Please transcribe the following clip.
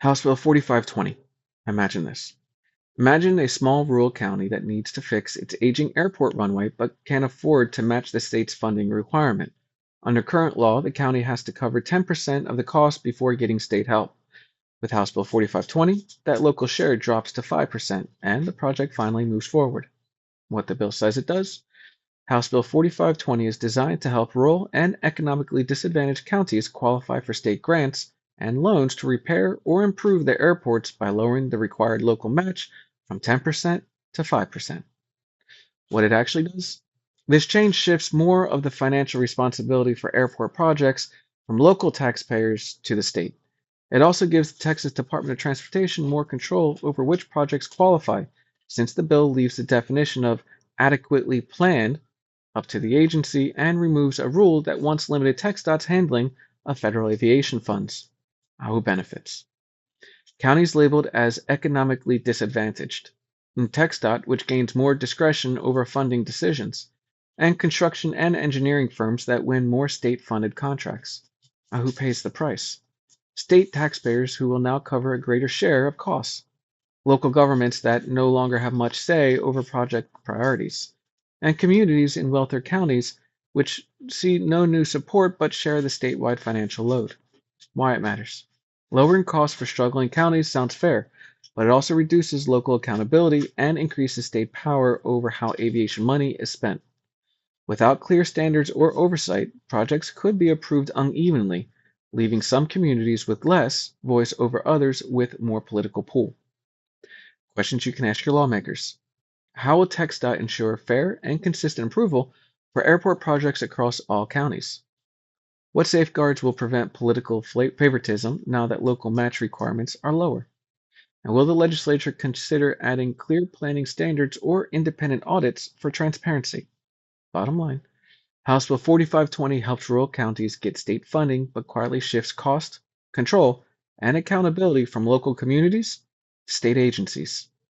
House Bill 4520. Imagine this. Imagine a small rural county that needs to fix its aging airport runway but can't afford to match the state's funding requirement. Under current law, the county has to cover 10% of the cost before getting state help. With House Bill 4520, that local share drops to 5%, and the project finally moves forward. What the bill says it does? House Bill 4520 is designed to help rural and economically disadvantaged counties qualify for state grants and loans to repair or improve their airports by lowering the required local match from 10% to 5%. What it actually does? This change shifts more of the financial responsibility for airport projects from local taxpayers to the state. It also gives the Texas Department of Transportation more control over which projects qualify, since the bill leaves the definition of adequately planned up to the agency and removes a rule that once limited TxDOT's handling of federal aviation funds. Who benefits? Counties labeled as economically disadvantaged, and TxDOT, which gains more discretion over funding decisions, and construction and engineering firms that win more state-funded contracts. Who pays the price? State taxpayers who will now cover a greater share of costs. Local governments that no longer have much say over project priorities, and communities in wealthier counties which see no new support but share the statewide financial load. Why it matters. Lowering costs for struggling counties sounds fair, but it also reduces local accountability and increases state power over how aviation money is spent. Without clear standards or oversight, projects could be approved unevenly, leaving some communities with less voice over others with more political pull. Questions you can ask your lawmakers. How will TxDOT ensure fair and consistent approval for airport projects across all counties? What safeguards will prevent political favoritism now that local match requirements are lower? And will the legislature consider adding clear planning standards or independent audits for transparency? Bottom line, House Bill 4520 helps rural counties get state funding but quietly shifts cost, control, and accountability from local communities to state agencies.